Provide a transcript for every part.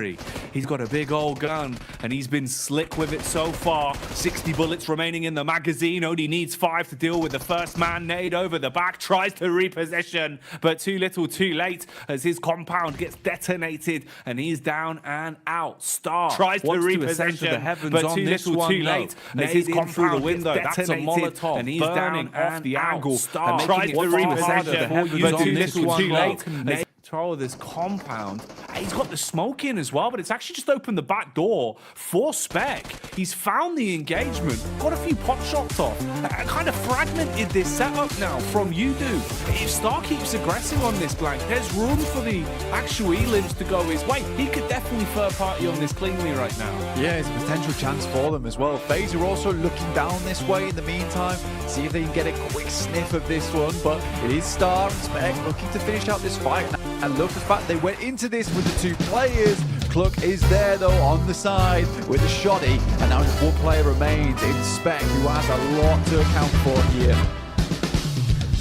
artillery. He's got a big old gun, and he's been slick with it so far. 60 bullets remaining in the magazine. Only needs 5 to deal with the first man. Nade over the back, tries to reposition, but too little too late as his compound gets detonated, and he's down and out. Star tries to reposition, but too little too late as his compound through the window. That's a Molotov, and he's down off the angle. Star tries to reposition, but too little too late. Control this compound. He's got the smoke in as well, but it's actually just opened the back door for Spec. He's found the engagement, got a few pot shots off, kind of fragmented this setup now from Udo. If Star keeps aggressing on this blank, there's room for the actual Elims to go his way. He could definitely third party on this cleanly right now. Yeah, it's a potential chance for them as well. FaZe are also looking down this way in the meantime, see if they can get a quick sniff of this one, but it is Star and Spec looking to finish out this fight. And look at the fact they went into this with the 2 players. Cluck is there though on the side with a shotty, and now just 1 player remains in Spec, who has a lot to account for here.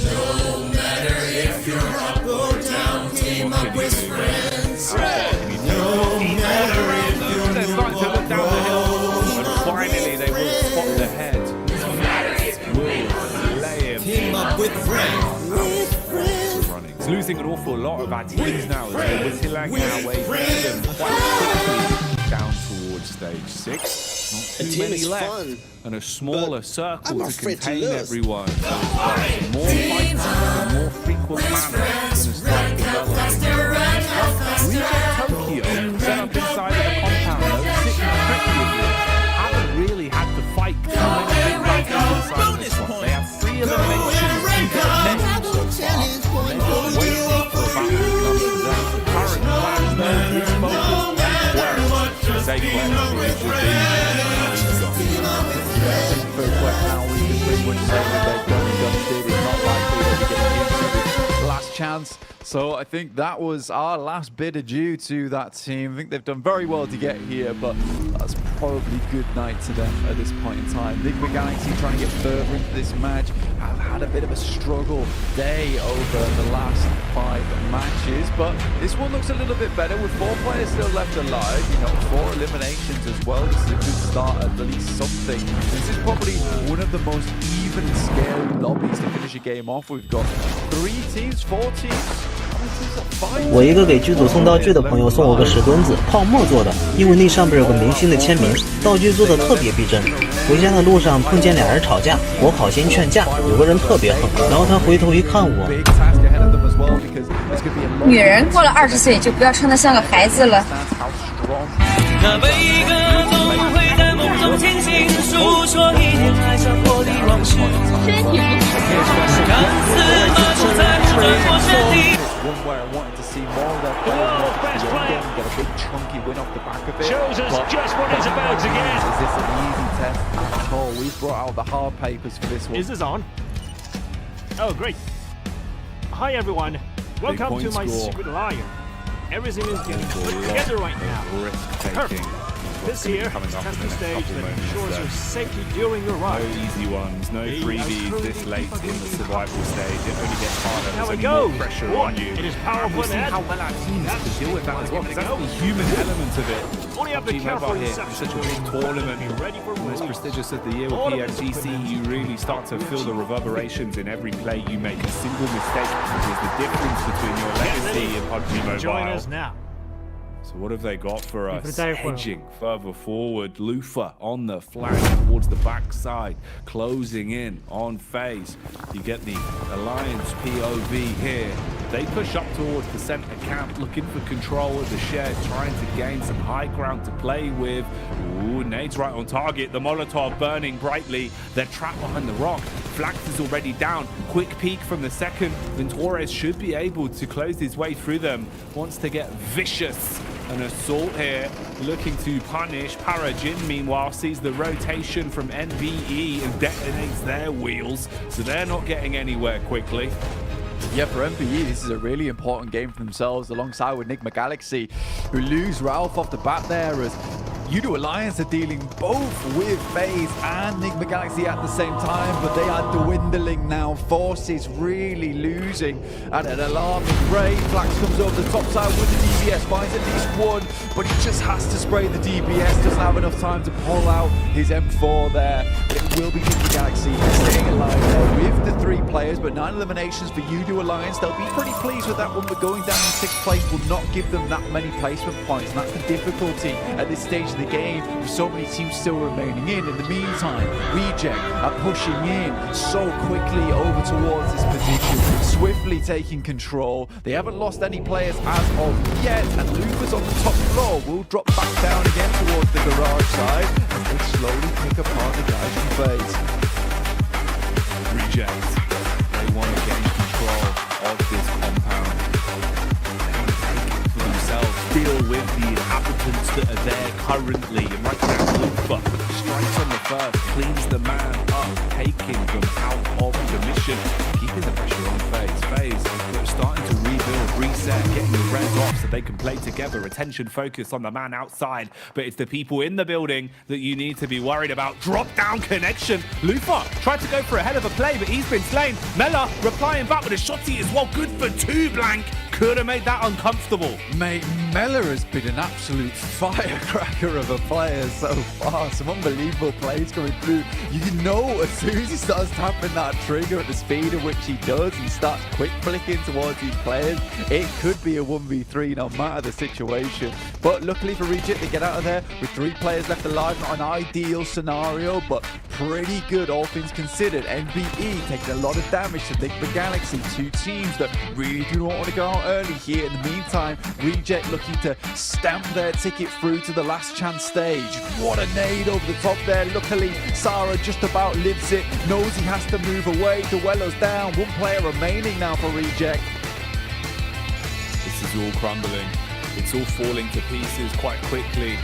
No matter if you're up or down, team up with friends. No matter if you're they're starting to look down the hill, and finally they will spot the head. Will lay him. Team up with friends. He's losing an awful lot of our teams now as we're whittling our way through them quite quickly down towards stage 6. Not too many left, fun, and a smaller circle to contain everyone. So more fights in a more frequent manner going to start developing. Reject Tokyo set up inside of the compound, though, sitting pretty haven't really had to fight too many big battles inside of this one. They have 3 eliminations in their name so far. Last chance. So I think that was our last bit of due to that team. I think they've done very well to get here, but that's probably good night to them at this point in time. Liquid Galaxy trying to get further into this match have had a bit of a struggle day over the last 5 matches, but this one looks a little bit better with 4 players still left alive. You know, 4 eliminations as well. This is a good start at least something. This is probably one of the most even and scary lobbies to finish a game off. We've got 3 teams, 4 teams. 我一个给剧组送道具的朋友送我个石墩子，泡沫做的，因为那上边有个明星的签名，道具做的特别逼真。回家的路上碰见俩人吵架，我好心劝架，有个人特别横，然后他回头一看我。女人过了20岁就不要穿得像个孩子了。那每一个总会在梦中清醒，诉说一点爱上过的往事。身体不好，看似马上在转过身体。 One where I wanted to see more of their players get a big chunky win off the back of it. Shows us just what it's about to get. Is this an easy test at all? We've brought out the hard papers for this one. Is this on? Oh, great. Hi, everyone. Welcome to my secret lair. Everything is getting put together right now. Perfect. This here is testing stage that ensures your safety during your ride. No easy ones, no freebies this late in the survival stage. It only gets harder. Now There's it goes. more pressure on you. It is powerful and we'll see how well our teams can deal with that as well, because that's the human element of it. Only have to be careful here. Such a big tournament, most prestigious of the year with PUBGC. You really start to feel the reverberations in every play you make. A single mistake is the difference between your legacy and PUBG Mobile. Join us now. So what have they got for us? Hedging further forward. Lufa on the flank towards the backside, closing in on FaZe. You get the Alliance POV here. They push up towards the center camp, looking for control of the shed, trying to gain some high ground to play with. Ooh, nades right on target. The Molotov burning brightly. They're trapped behind the rock. Flax is already down. Quick peek from the second. Ventores should be able to close his way through them. Wants to get vicious. An assault here, looking to punish. Parajin, meanwhile, sees the rotation from NBE and detonates their wheels, so they're not getting anywhere quickly. Yeah, for NBE, this is a really important game for themselves, alongside with Enigma Galaxy, who lose Ralph off the bat there as Udo Alliance are dealing both with FaZe and Enigma Galaxy at the same time, but they are dwindling now. Forces really losing at an alarming rate. Flax comes over the top side with the DBS, finds at least one, but he just has to spray the DBS, doesn't have enough time to pull out his M4 there. It will be Enigma Galaxy staying alive there with the 3 players, but 9 eliminations for Udo Alliance. They'll be pretty pleased with that one, but going down in 6th place will not give them that many placement points, and that's the difficulty at this stage of the game with so many teams still remaining in. In the meantime, Reject are pushing in so quickly over towards this position, swiftly taking control. They haven't lost any players as of yet, and Lufa's on the top floor will drop back down again towards the garage side as they slowly pick apart the guys from FaZe. Reject. They want to gain control of this compound. They want to take it for themselves, deal with the inhabitants that are there currently. And right now, Lufa strikes on the first, cleans the man up, taking them out of the mission, keeping the pressure on FaZe. FaZe, they're starting to rebuild, reset, getting the res off so they can play together. Attention focus on the man outside, but it's the people in the building that you need to be worried about. Drop down connection. Lufa tried to go for a hell of a play, but he's been slain. Mela replying back with a shotty as well. Good for 2 blank. Could have made that uncomfortable. Mate, Mela has been an absolute firecracker of a player so far. Some unbelievable plays coming through. You know, as soon as he starts tapping that trigger at the speed at which he does, he starts quick flicking towards these players. It could be a 1v3 no matter the situation. But luckily for Reject, they get out of there with 3 players left alive. Not an ideal scenario, but pretty good all things considered. NBE taking a lot of damage to Enigma Galaxy. 2 teams that really do not want to go out early here. In the meantime, Reject looking to stamp their ticket through to the last chance stage. What a nade over the top there. Luckily, Sarah just about lives it. Knows he has to move away. Duello's down. 1 player remaining now for Reject. This is all crumbling. It's all falling to pieces quite quickly.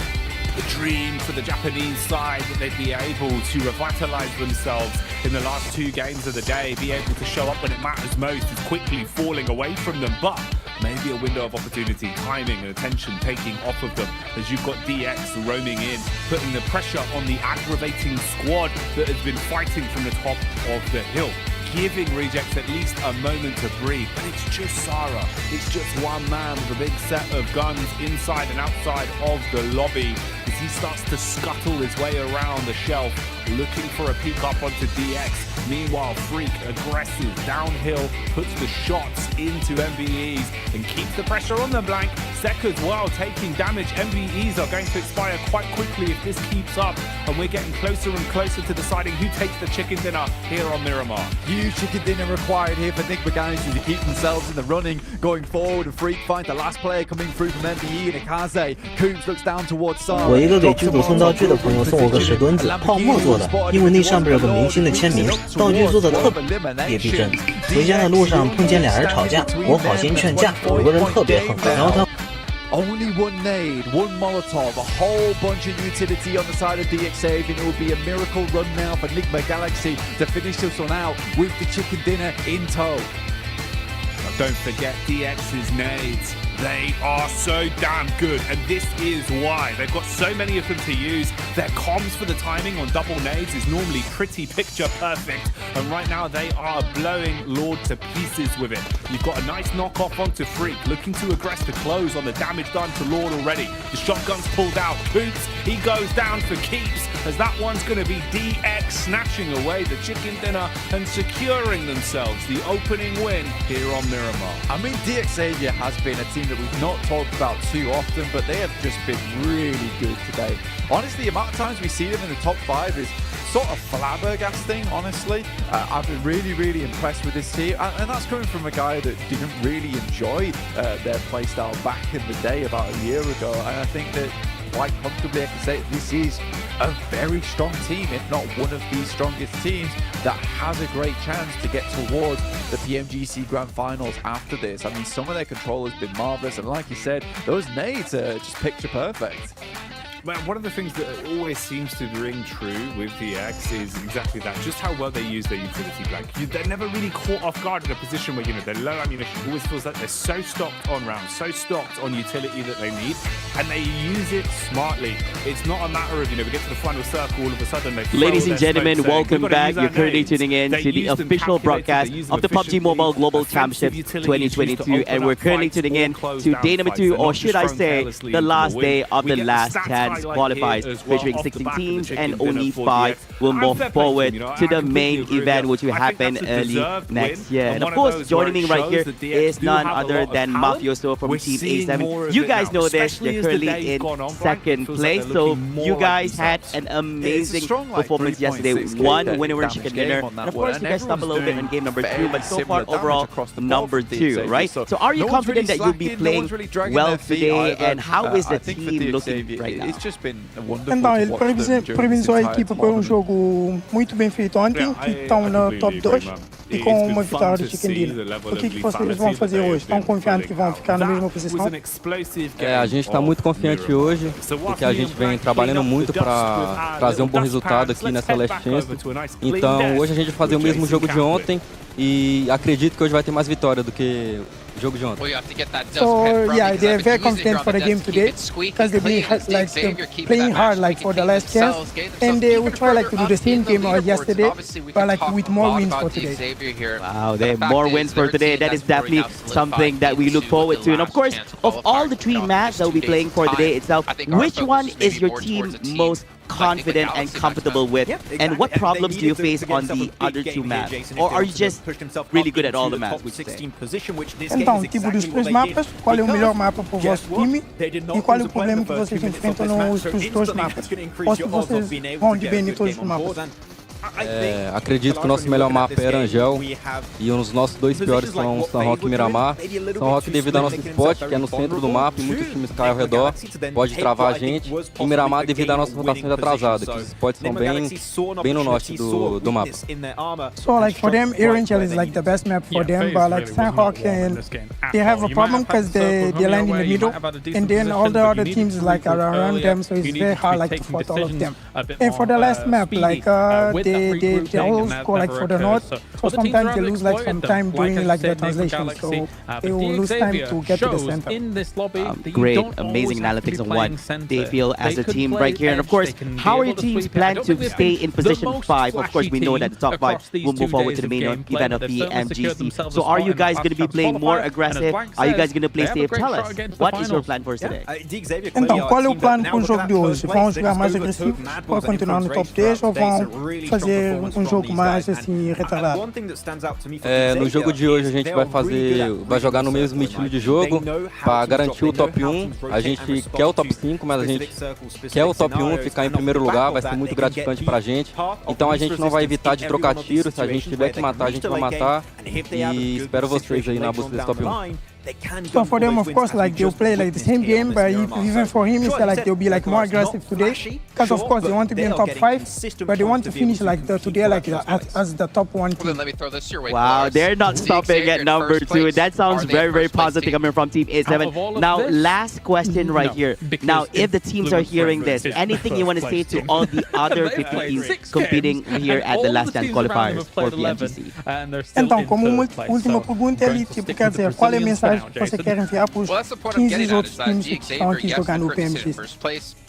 The dream for the Japanese side that they'd be able to revitalize themselves in the last 2 games of the day, be able to show up when it matters most, is quickly falling away from them. But maybe a window of opportunity, timing and attention taking off of them as you've got DX roaming in, putting the pressure on the aggravating squad that has been fighting from the top of the hill, giving Reject at least a moment to breathe. But it's just Sarah. It's just one man with a big set of guns inside and outside of the lobby as he starts to scuttle his way around the shelf, looking for a peek up onto DX. Meanwhile, Freak, aggressive, downhill, puts the shots into MBEs and keeps the pressure on them blank. Sek as well, taking damage. MBEs are going to expire quite quickly if this keeps up, and we're getting closer and closer to deciding who takes the chicken dinner here on Miramar. Huge chicken dinner required here for Enigma Galaxy to keep themselves in the running going forward. And Freak finds the last player coming through from MBE and Ikaze. Coombs looks down towards Sarah. 我一个给剧组送道具的朋友送我个石墩子，泡沫做的，因为那上边有个明星的签名，道具做的特别逼真。回家的路上碰见俩人吵架，我好心劝架，有个人特别横，然后他。 Only 1 nade, 1 Molotov, a whole bunch of utility on the side of DXA, and it will be a miracle run now for Enigma Galaxy to finish this one out with the chicken dinner in tow. Now don't forget DX's nades. They are so damn good, and this is why. They've got so many of them to use. Their comms for the timing on double nades is normally pretty picture perfect, and right now they are blowing Lord to pieces with it. You've got a nice knockoff onto Freak, looking to aggress the close on the damage done to Lord already. The shotgun's pulled out. Coops, he goes down for keeps, as that one's going to be DX snatching away the chicken dinner and securing themselves the opening win here on Miramar. I mean, DXavia has been a team that we've not talked about too often, but they have just been really good today. Honestly, the amount of times we see them in the top 5 is sort of flabbergasting, honestly. I've been really impressed with this team, and that's coming from a guy that didn't really enjoy their playstyle back in the day about a year ago, and I think that quite comfortably I can say this is a very strong team, if not one of the strongest teams, that has a great chance to get towards the PMGC Grand Finals after this. I mean, some of their control has been marvelous, and like you said, those nades are just picture perfect. Man, one of the things that always seems to ring true with DX is exactly that, just how well they use their utility blank. They're never really caught off guard in a position where, they're low ammunition. It always feels like they're so stocked on rounds, so stocked on utility that they need, and they use it smartly. It's not a matter of, we get to the final circle, all of a sudden they Ladies and gentlemen, welcome back. You're currently tuning in to the official broadcast of the PUBG Mobile Global Championship 2022, and we're currently tuning in to day number 2, or should I say, the last day of the Last Chance qualifiers, featuring 16 teams and only 5 will move forward to the main event, which will happen early next year. And of course, joining me right here is none other than Mafioso from Team A7. You guys know this, they're currently in 2nd place, so you guys had an amazing performance yesterday. One winner and chicken dinner. And of course, you guys stopped a little bit in game number 2, but so far overall number 2, right? So are you confident that you'll be playing well today, and how is the team looking right now? Então, ele previsou a equipa para jogo muito bem feito ontem, que estão no top 2 e com uma vitória de Chicken Dinner. O que vocês vão fazer hoje? Estão confiantes que vão ficar na mesma posição? A gente está muito confiante hoje, porque a gente vem trabalhando muito para trazer um bom resultado aqui nessa Last Chance. Então, hoje a gente vai fazer o mesmo jogo de ontem e acredito que hoje vai ter mais vitória do que o jogo de ontem. So yeah, they're very confident for the game today because they've been playing hard for the last chance, and they will try to do the same game as yesterday, but with more wins for today. Wow, they have more wins for today. That is definitely something that we look forward to. And of course, of all the 3 maps that we'll be playing for today itself, which one is your team most confident and comfortable with, and what problems do you face on the other 2 maps? Or are you just really good at all the maps, would you say? Então, tipo dos 3 mapas, qual é o melhor mapa para o vosso time e qual é o problema que vocês enfrentam nos 2 mapas? Ou se vocês vão de bem em todos os mapas? Acredito que o nosso melhor mapa é Arangel e os nossos 2 piores são São Roque e Miramar. São Roque devido ao nosso spot, que é no centro do mapa e muitos times caem ao redor, pode travar a gente, e Miramar devido à nossa rotação atrasada, que os spots são bem no norte do mapa. So for them, Arangel is the best map for them, but Sandhawk, and they have a problem because they land in the middle, and then all the other teams are around them, so it's very hard to fight all of them. And for the last map, they all go for the north, so sometimes they lose some time during the translation, so they will lose time to get to the center. Great, amazing analytics on what they feel as a team right here. And of course, how are your teams plan to stay in position 5? Of course, we know that the top 5 will move forward to the main event of the MGC. So are you guys going to be playing more aggressive? Are you guys going to play safe? Tell us, what is your plan for today? Então, qual é o plano para o jogo de hoje? Vão jogar mais agressivo para continuar no top 10 ou vão fazer jogo mais retardado? No jogo de hoje a gente vai jogar no mesmo estilo de jogo para garantir o top 1. A gente quer o top 5, mas a gente quer o top 1 ficar em primeiro lugar, vai ser muito gratificante pra gente. Então a gente não vai evitar de trocar tiros, se a gente tiver que matar, a gente vai matar. E espero vocês aí na busca desse top 1. So for them, of course, they'll play the same game, but even for him, it's they'll be more aggressive today. Because of course they want to be in top 5, but they want to finish today as the top 1 team. Wow, they're not stopping at number 2. That sounds very, very positive coming from Team A7. Now, last question right here. Now, if the teams are hearing this, anything you want to say to all the other 50 teams competing here at the Last Dance qualifiers for PMGC? Então, como última pergunta, quer dizer, qual é a mensagem que você quer enviar para os 15 outros times que estão aqui jogando no PMGC?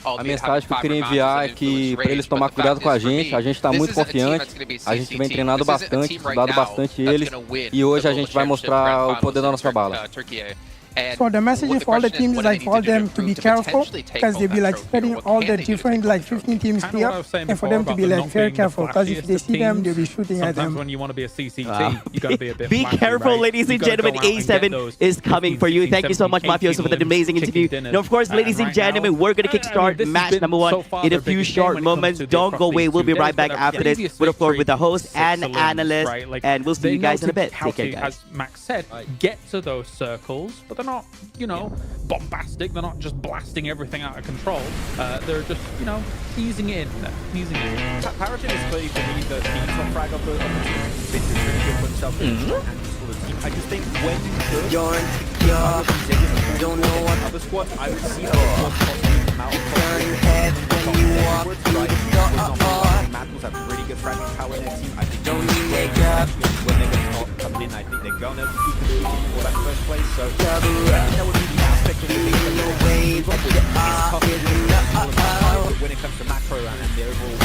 A mensagem que eu queria enviar é que para eles tomar cuidado com a gente está muito confiante, a gente vem treinando bastante, estudado bastante eles, e hoje a gente vai mostrar o poder da nossa bala. So the message for all the teams is for them to be careful, because they'll be spreading all the different 15 teams here, and for them to be very careful, because if they see them, they'll be shooting at them. Be careful, ladies and gentlemen. A7 is coming for you. Thank you so much, Mafioso, for that amazing interview. And of course, ladies and gentlemen, we're going to kickstart match number 1 in a few short moments. Don't go away. We'll be right back after this with the host and analyst, and we'll see you guys in a bit. Take care, guys. As Max said, get to those circles, but they're not, bombastic. They're not just blasting everything out of control. They're just, easing in. Paragon is clearly for me the top frag of the team. Been really good for himself and for the team. I just think when you don't know what other squad, I would see that possibly come out of comes to macro and the overall.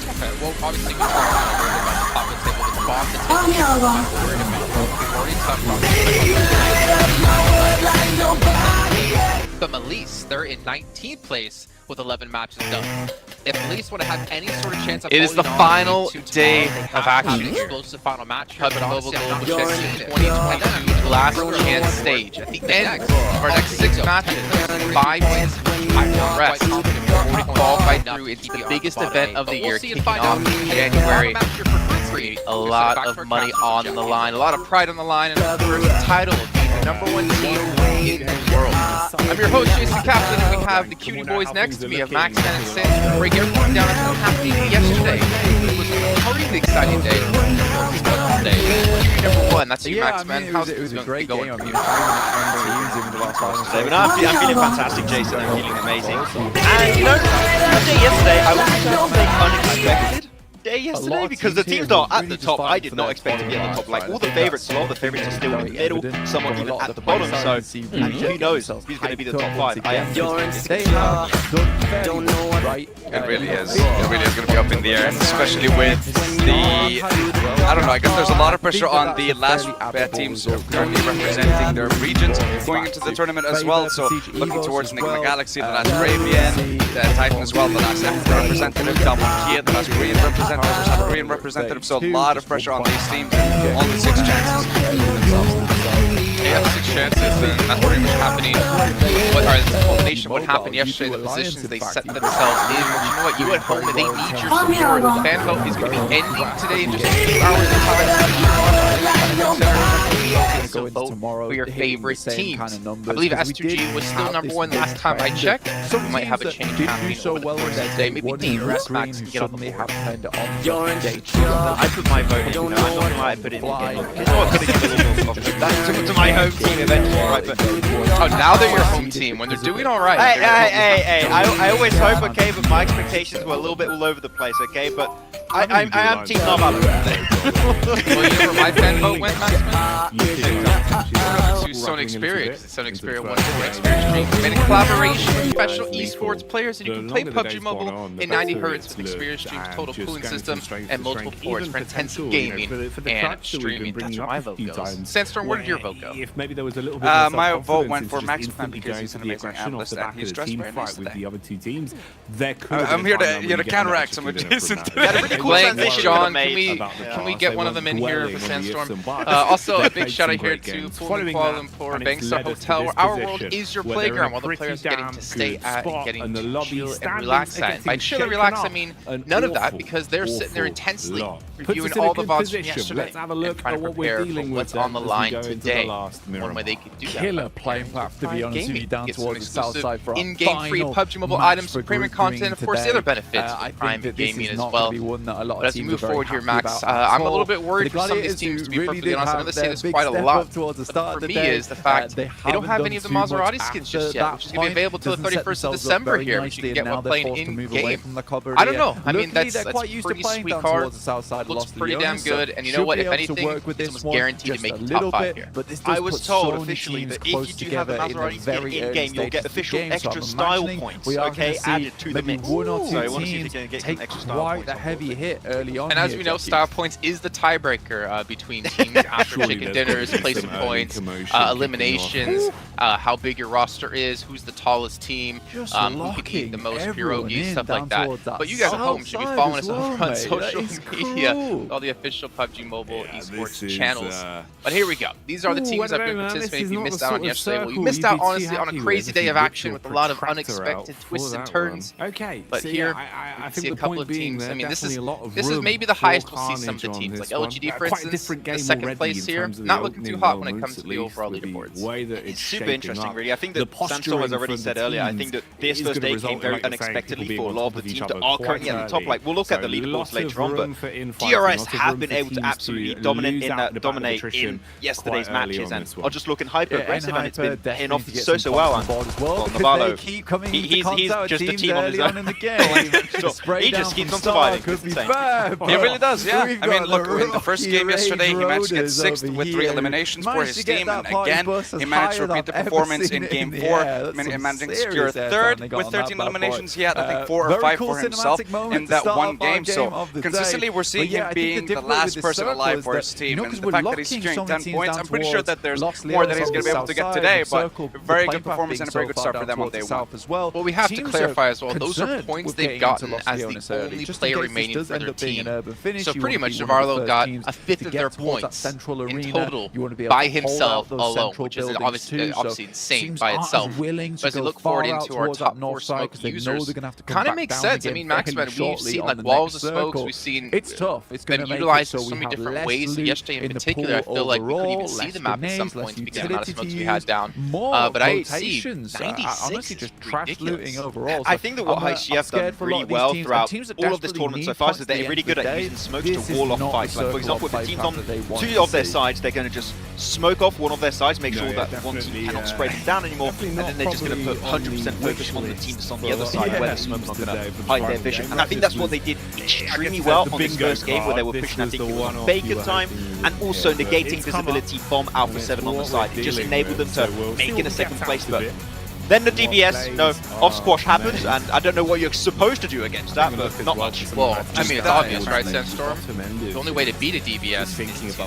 Okay, well, obviously we talked about top of the table, the bottom of the table. But Melise, they're in 19th place with 11 matches done. If Melise want to have any sort of chance of it is the final day of action here. Explosive final match here, PUBG Mobile Global Championship 2022 last chance stage. At the end of our next 6 matches, 5 wins, 5 rest. We qualified through. It's the biggest event of the year, kicking off in January. A lot of money on the line, a lot of pride on the line, and of course, the title of being the #1 team in the world. I'm your host, Jason Kaplan, and we have the cutie boys next to me of Max and Sin. Break everything down on what happened yesterday. It was a pretty exciting day. Number 1, that's you, Max, man. How's it going? I'm feeling fantastic, Jason. I'm feeling amazing. And you know, the day yesterday, I was unexpected. Yesterday because the team's not at the top. I did not expect to be at the top. Like all the favorites, a lot of the favorites are still in the middle, someone even at the bottom. So who knows who's going to be the top 5? I am. It really is. It really is going to be up in the air, especially with the. I don't know. I guess there's a lot of pressure on the last teams currently representing their regions going into the tournament as well. So looking towards Enigma Galaxy, the last Arabian, the Titan as well, the last African representative, Double Kia, the last Korean representative, South Korean representative. So a lot of pressure on these teams and only 6 chances. They have 6 chances, and that's pretty much happening. What happened yesterday, the positions they set themselves in. But you know what? You at home, and they need your support. The fan vote is going to be ending today in just a few hours of time. So vote for your favorite teams. I believe S2G was still #1 last time I checked. So we might have a change happening over the course of today. Maybe DRS Max can get on the board. I put my vote in. I'm not gonna lie, I put it in. To my home team eventually, right? But oh, now they're your home team when they're doing all right. Hey! I always hope, okay, but my expectations were a little bit all over the place, okay? But I am Team Novel. Well, you know where my fan vote went, Maxman? To Sony Experience. Sony Experience won the Experience Stream. And in collaboration with professional esports players, and you can play PUBG Mobile in 90 Hz with Experience Stream's total cooling system and multiple ports for intensive gaming and streaming. That's where my vote goes. Sandstorm, where did your vote go? If maybe there was a little bit my vote went for Maxman because he's an amazing analyst and he's dressed very nice with the other 2 teams. I'm here to counteract some of Jason. Playing Sean, can we get one of them in here for Sandstorm? Also, a big shout out here to Kuala Lumpur Bangstar Hotel, where our world is your playground, while the players are getting to stay at and getting to chill and relax at. By chill and relax, I mean none of that, because they're sitting there intensely reviewing all the VODs from yesterday and trying to prepare for what's on the line today. One way they could do that. Killer playing platform, to be honest with you, down towards the south side for in-game free PUBG Mobile items, premium content, of course the other benefits of Prime Gaming as well. But as we move forward here, Max, I'm a little bit worried for some of these teams, to be perfectly honest. I'm going to say this quite a lot. But for me is the fact they don't have any of the Maserati skins just yet, which is going to be available till the 31st of December here, which you can get while playing in-game. I don't know. I mean, that's pretty sweet card. Looks pretty damn good. And you know what? If anything, it's almost guaranteed to make the top 5 here. I was told officially that if you do have the Maserati skin in-game, you'll get official extra style points, okay, added to the mix. So I want to see if they're going to get some extra style points. Quite a heavy hit early on. And as we know, style points is the tiebreaker between teams after chicken dinners, placement points, eliminations, how big your roster is, who's the tallest team, who can eat the most pierogies, stuff like that. But you guys at home should be following us over on social media, all the official PUBG Mobile esports channels. But here we go. These are the teams that have been participating. If you missed out on yesterday, well, you missed out honestly on a crazy day of action with a lot of unexpected twists and turns. Okay, but here I see a couple of teams. I mean, this is maybe the highest we'll see some of the teams, like LGD, for instance, the second place here. Not looking too hot. spot when it comes to the overall leaderboards. It's super interesting, really. I think that Sandstorm has already said earlier, I think that this first day came very unexpectedly for a lot of the teams that are currently at the top. Like, we'll look at the leaderboards later on, but DRS have been able to absolutely dominate in yesterday's matches, and are just looking hyper-aggressive, and it's been paying off so well. And Navarro, he's just a team on his own. He just keeps on surviving. He really does, yeah. I mean, look, in the first game yesterday, he managed to get 6th with 3 eliminations for his team, and again, he managed to repeat the performance in Game 4, managing to secure 3rd with 13 eliminations. He had, I think, 4 or 5 for himself in that one game, so consistently we're seeing him being the last person alive for his team, and the fact that he's securing 10 points, I'm pretty sure that there's more that he's going to be able to get today, but very good performance and a very good start for them on day 1. Well, we have to clarify as well, those are points they've gotten as the only player remaining for their team. So pretty much Navarro got a fifth of their points in total by himself alone, which is obviously insane by itself. But as we look forward into our top 4 smoke users, kind of makes sense. I mean, Maxman, we've seen like walls of smokes, we've seen them utilized in so many different ways. Yesterday in particular, I feel like we could even see the map at some points because of the amount of smokes we had down. But I see 96 is ridiculous. I think that what ICF have done really well throughout all of this tournament so far is that they're really good at using smokes to wall off fights. Like, for example, if the team's on 2 of their sides, they're going to just smoke off one of their sides, make sure that one team cannot spray them down anymore, and then they're just going to put 100% focus on the team that's on the other side where the smoke's not going to hide their vision. And I think that's what they did extremely well on this first game, where they were pushing, I think it was on Bacon time, and also negating visibility from Alpha 7 on the side. It just enabled them to make it a 2nd place, but then the DBS, off squash happens, and I don't know what you're supposed to do against that, but not much. Well, I mean, it's obvious, right, Sandstorm? The only way to beat a DBS is to use a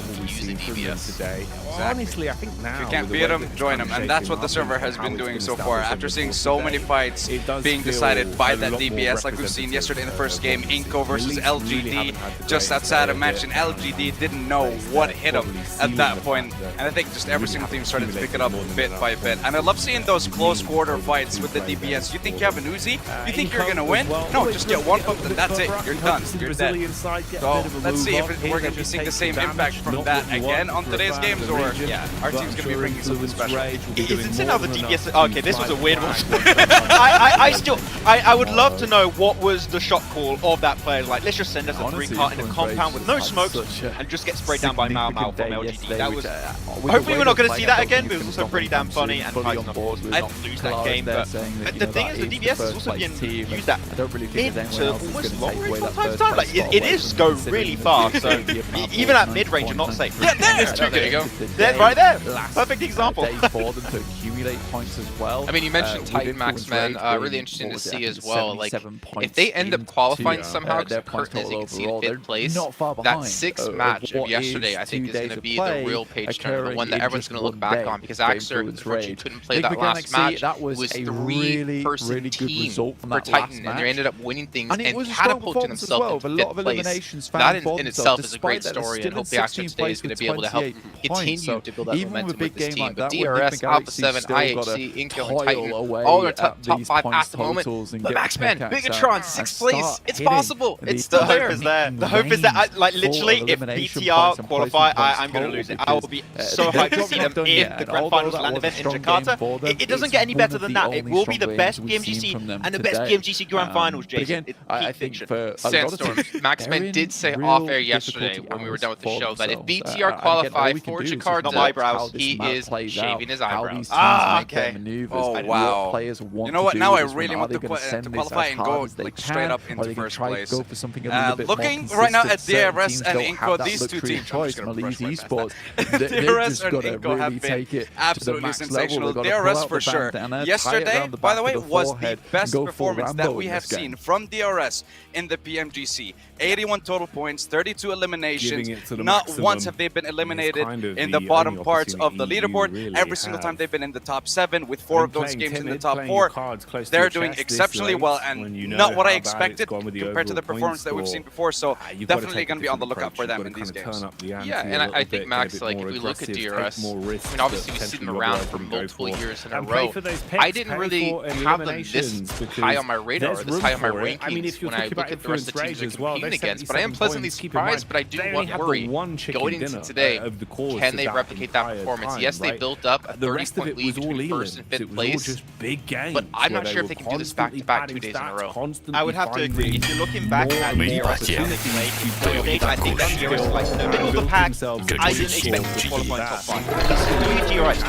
DBS. Honestly, I think now... If you can't beat him, join him, and that's what the server has been doing so far. After seeing so many fights being decided by that DBS, like we've seen yesterday in the first game, Inko versus LGD, just outside a match, and LGD didn't know what hit him at that point, and I think just every single team started to pick it up bit by bit. And I love seeing those close quarter fights with the DBS. You think you have an Uzi? You think you're gonna win? No, just get one pump and that's it. You're done. You're dead. So let's see if we're gonna be seeing the same impact from that again on today's games, or our team's gonna be bringing something special. Isn't it now the DBS? Okay, this was a weird one. I would love to know what was the shot call of that player. Like, let's just send us a 3-cart in a compound with no smokes and just get sprayed down by Mao Mao from LGD. That was. Hopefully we're not gonna see that again, but it was also pretty damn funny and high on the board. I'd lose that game, but the thing is, the DBS is also being used at mid to almost long range from time to time. Like, it is go really fast, so even at mid range, you're not safe. Yeah, there you go. Right there, perfect example. For them to accumulate points as well. I mean, you mentioned Titan Maxman, really interesting to see as well. Like, if they end up qualifying somehow, because Curtin, as you can see, in 5th place, that 6th match of yesterday, I think, is going to be the real page turner, the one that everyone's going to look back on, because Axer, unfortunately, couldn't play that last match. That was a 3-person team for Titan, and they ended up winning things and catapulting themselves into 5th place. That in itself is a great story, and hopefully Axer today is going to be able to help continue to build that momentum with this team. But DRS, Alpha 7, IHC, Inko, and Titan, all in the top 5 at the moment. But Maxman, Bigatron, 6th place. It's possible. It's still there. The hope is that, like, literally, if BTR qualify, I'm going to lose it. I will be so hyped to see them in the Grand Finals land event in Jakarta. It doesn't get any better than that. It will be the best BMGC and the best BMGC Grand Finals, Jason. I think for Sandstorm, Maxman did say off air yesterday when we were done with the show that if BTR qualify for Jakarta, he is shaving his eyebrows. Okay. Oh, wow. You know what? Now I really want to qualify and go like straight up into 1st place. Looking right now at DRS and Inko, these two teams, DRS and Inko have been absolutely sensational. DRS for sure. Yesterday, by the way, was the best performance that we have seen from DRS in the PMGC. 81 total points, 32 eliminations. Not once have they been eliminated in the bottom parts of the leaderboard. Every single time they've been in the top 7, with 4 of those games in the top 4. They're doing exceptionally well, and not what I expected compared to the performance that we've seen before. So definitely going to be on the lookout for them in these games. Yeah, and I think, Max, like, if we look at DRS, I mean, obviously we've seen them around for multiple years in a row. I didn't really have them this high on my radar or this high on my rankings when I look at the rest of the teams they're competing against. But I am pleasantly surprised, but I do worry going into today, can they replicate that performance? Yes, they built up a 30-point lead between first and fifth place, but I'm not sure if they can do this back-to-back 2 days in a row. I would have to agree. If you're looking back at the GRS, I think that GRS like in the middle of the pack. I didn't expect them to qualify in top 5. GRS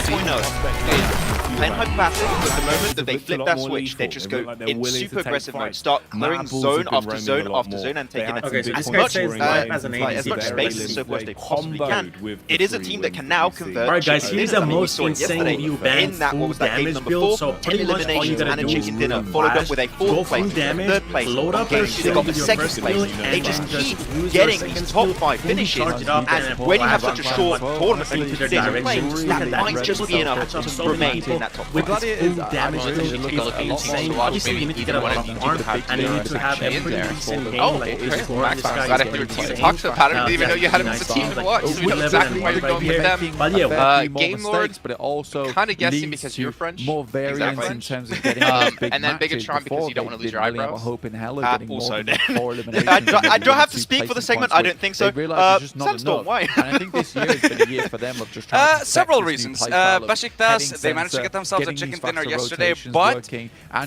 2.0. Playing hyper passive, but the moment that they flip that switch, they just go in super aggressive mode, start clearing zone after zone after zone and taking as much space as so as they possibly can. It is a team that can now convert. Alright guys, here's the most insane view bang full damage build, so pretty much all you gotta do is dinner, followed up with a fourth place, third place, load up their they got the second place. They just keep getting these top 5 finishes, and when you have such a short tournament to play, that might just be enough to remain in that top 5. With this full damage build, it looks insane. Obviously you need to get a lot of arm, and you need to have a pretty decent game, like this score. Max, I'm glad I heard your team talk about it. I didn't even know you had him as a team to watch, so we know exactly why you're going with them. Game Lord, but it also kind of guessing because you're French. More variance in terms of getting and then Bigatron because you don't want to lose your eyebrows. Hope in hell getting also, I don't have to speak for the segment. I don't think so. Sandstorm, why? And I think this year has been a year for them of just trying to several reasons. Besiktas, they managed to get themselves a chicken dinner yesterday, but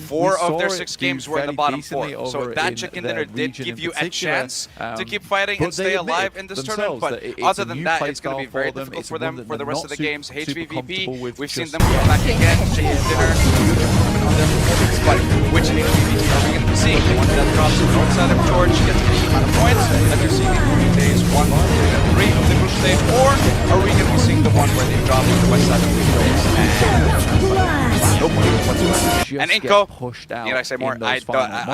4 of their 6 games were in the bottom 4. So that chicken dinner did give you a chance to keep fighting and stay alive in this tournament. But other than that, it's going to be very difficult for them for the rest of the games. HVVP, we've seen them come back again. Chicken dinner, but which HVVP are we going to be seeing? The one that drops the north side of George gets the amount of points that you're seeing in days 1, 2, and 3 of the group stage, or are we going to be seeing the one where they drop the west side of the and Inko, need I say more? I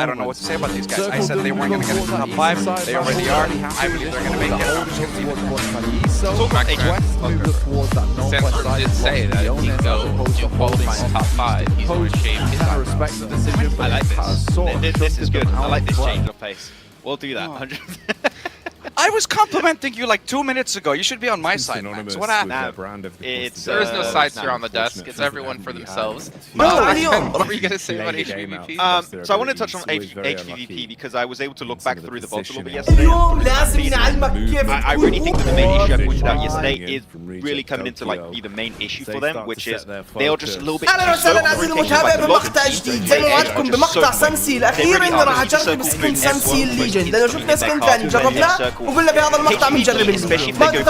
don't know what to say about these guys. I said they weren't going to get into the top 5. They already are. I believe they're going to make it. Sandstorm did say that if Inko qualifies top 5, he's going to shave his eyebrows. I like this. This is good. I like this change of pace. We'll do that. 100%. I was complimenting you like 2 minutes ago. You should be on my side, Max. What happened? There is no sides here on the desk. It's everyone for themselves. What were you going to say about HVVP? So I want to touch on HVVP because I was able to look back through the votes a little bit yesterday. I really think that the main issue I pointed out yesterday is really coming into like be the main issue for them, which is they are just a little bit اهلا وسهلا عزيزي المتابع بمقطع جديد. زي ما وعدتكم بمقطع سنسيل اخيرا راح اجرب سكن سنسيل ليجند لانه شفنا سكن ثاني جربناه وقلنا بهذا المقطع بنجرب الليجند. ما قلت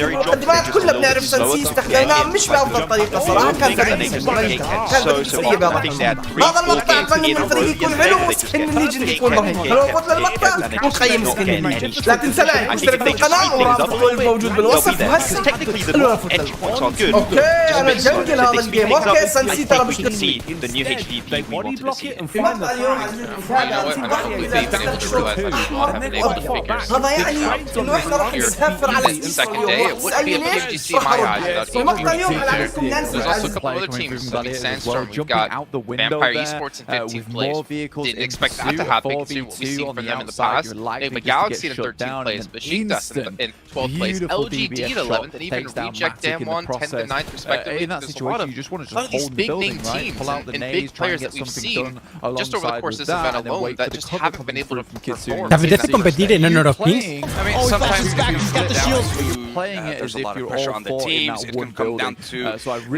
المقدمات كلنا بنعرف سنسيل استخدمناه مش بافضل طريقه صراحه كان فريق سيء بهذا المقطع اتمنى من الفريق يكون حلو وسكن الليجند يكون رهيب. لو وصلنا المقطع ونقيم سكن الليجند. لا تنسى لايك واشترك في القناه ورابط الموجود بالوصف وهسه اوكي انا جنجل هذا الجيم. اوكي سنسي ترى مش the new HVP we want to see. هذا يعني انه احنا راح نسافر على اليوم. اسالني ليش؟ المقطع اليوم على اسم نانسي. There's also a couple other teams. I mean, Sandstorm, we've got Vampire Esports in 15th place. Didn't expect that to happen considering what we've seen from them in the past. They have a Galaxy in 13th place, Besiktas in 12th place, LGD in 11th, and even Reject Damwon 10th and 9th respectively. There's a lot of these big name teams and big players that we've seen just over the course of this event alone that just haven't been able to perform. Capitaste competir en honor of Kings. I mean, sometimes if you get the shield, there's a lot of pressure on the teams. It can come down to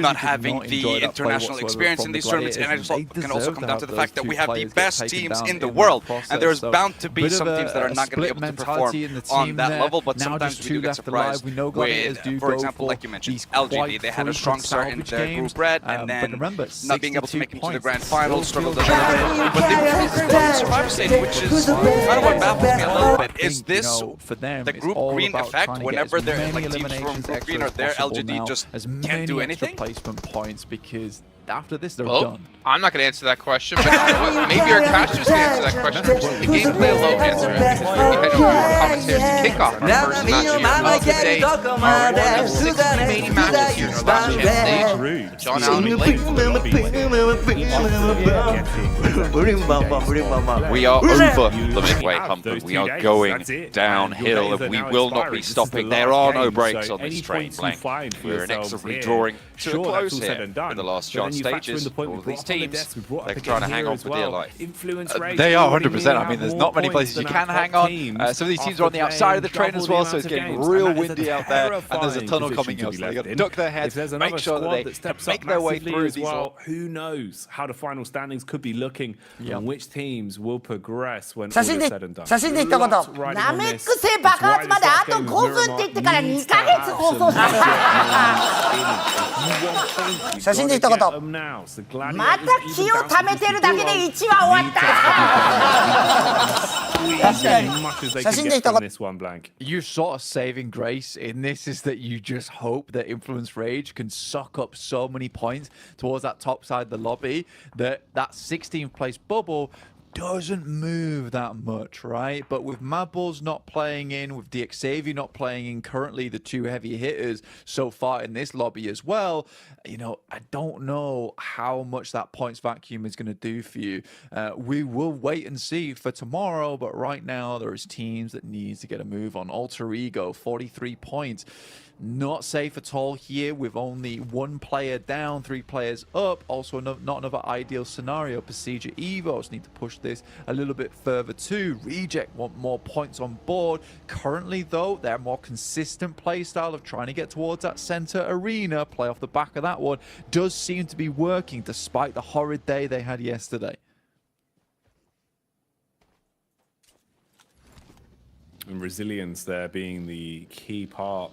not having the international experience in these tournaments, and it can also come down to the fact that we have the best teams in the world, and there's bound to be some teams that are not going to be able to perform on that level, but sometimes we do get surprised with, for example, like you mentioned, LGD. They had a strong start in their group red, and then not being able to make it to the grand final, struggled a little bit, but they were able to survive stage, which is kind of what baffles me a little bit. Is this the group green effect? Whenever they're like teams from group green or their LGD just can't do anything? Because after this they're done. I'm not going to answer that question, but maybe our casters can answer that question. The gameplay alone answer it, because we had more commentators to kick off our first match here of the day. One of 6 remaining matches here in our last chance stage. John Allen late. We are over the midway hump and we are going downhill and we will not be stopping. There are no brakes on this train, Blank. We're inexorably drawing to a close here in the last shots. stages, all these teams, they're trying to hang on for dear life. They are 100%. I mean, there's not many places you can hang on. Some of these teams are on the outside of the train as well, so it's getting real windy out there, and there's a tunnel coming up, so they got to duck their heads, make sure that they make their way through these. Who knows how the final standings could be looking and which teams will progress when all is said and done. 写真で一言。ナメック星爆発まであと5分って言ってから2ヶ月放送してた。写真で一言。また気を溜めてるだけで1話終わった。確かに。写真で一言。Your sort of saving grace in this is that you just hope that Influence Rage can suck up so many points towards that top side of the lobby that 16th place bubble doesn't move that much, right? But with Mad Balls not playing in, with DXavier not playing in, currently the two heavy hitters so far in this lobby as well, you know, I don't know how much that points vacuum is going to do for you. We will wait and see for tomorrow, but right now there is teams that need to get a move on. Alter Ego, 43 points. Not safe at all here with only one player down, 3 players up. Also not another ideal scenario. Procedure Evos need to push this a little bit further too. Reject want more points on board. Currently though, their more consistent play style of trying to get towards that center arena, play off the back of that one, does seem to be working despite the horrid day they had yesterday. And resilience there being the key part.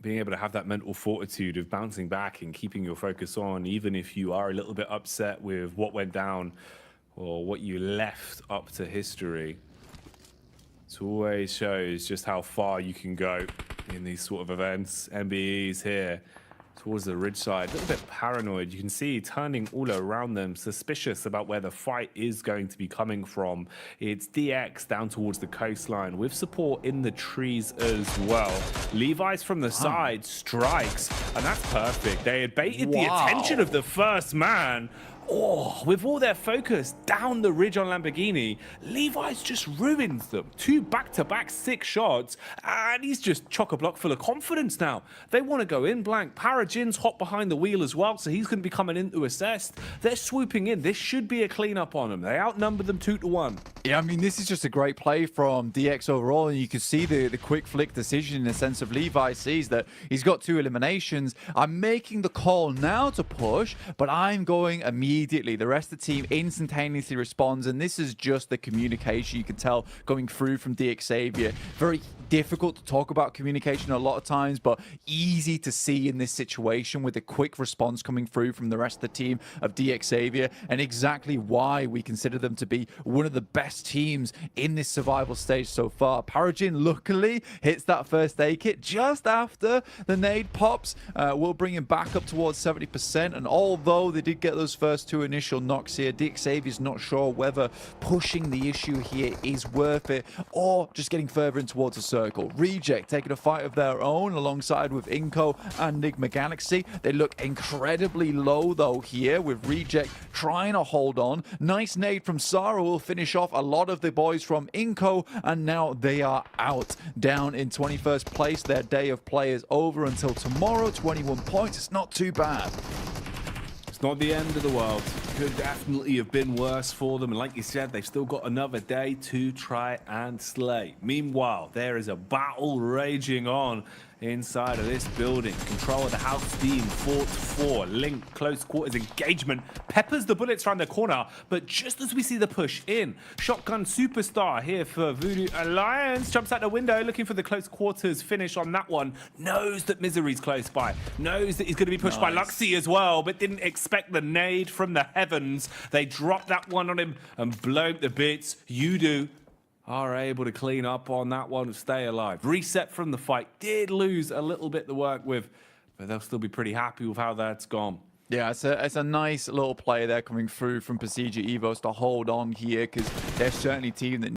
Being able to have that mental fortitude of bouncing back and keeping your focus on, even if you are a little bit upset with what went down or what you left up to history. It always shows just how far you can go in these sort of events. MBE's here towards the ridge side, a little bit paranoid. You can see turning all around them, suspicious about where the fight is going to be coming from. It's DX down towards the coastline with support in the trees as well. Levi's from the side strikes, and that's perfect. They had baited the attention of the first man. Oh, with all their focus down the ridge on Lamborghini, Levi's just ruins them. 2 back-to-back 6 shots, and he's just chock-a-block full of confidence now. They want to go in blank. Parajin's hot behind the wheel as well, so he's going to be coming in to assist. They're swooping in. This should be a clean-up on them. They outnumber them 2-1. Yeah, I mean, this is just a great play from DX overall, and you can see the quick flick decision in the sense of Levi sees that he's got 2 eliminations. I'm making the call now to push, but I'm going immediately. The rest of the team instantaneously responds, and this is just the communication you can tell going through from DXavier. Very difficult to talk about communication a lot of times, but easy to see in this situation with a quick response coming through from the rest of the team of DXavier, and exactly why we consider them to be one of the best teams in this survival stage so far. Parajin luckily hits that first aid kit just after the nade pops. Will bring him back up towards 70%, and although they did get those first 2 initial knocks here, DXavier's not sure whether pushing the issue here is worth it or just getting further in towards a circle. Reject taking a fight of their own alongside with Inco and Enigma Galaxy. They look incredibly low though here with Reject trying to hold on. Nice nade from Sarah will finish off a lot of the boys from Inco, and now they are out. Down in 21st place. Their day of play is over until tomorrow. 21 points. It's not too bad. It's not the end of the world. Could definitely have been worse for them. And like you said, they've still got another day to try and slay. Meanwhile, there is a battle raging on inside of this building. Control of the house steam, 4-4. Link, close quarters engagement. Peppers the bullets around the corner. But just as we see the push in, Shotgun Superstar here for Voodoo Alliance. Jumps out the window looking for the close quarters finish on that one. Knows that Misery's close by. Knows that he's going to be pushed by Luxy as well, but didn't expect the nade from the heavens. They dropped that one on him and blow the bits. You do. Are able to clean up on that one and stay alive. Reset from the fight. Did lose a little bit to work with, but they'll still be pretty happy with how that's gone. Yeah, it's a nice little play there coming through from Procedure Evos to hold on here, because they're certainly a team that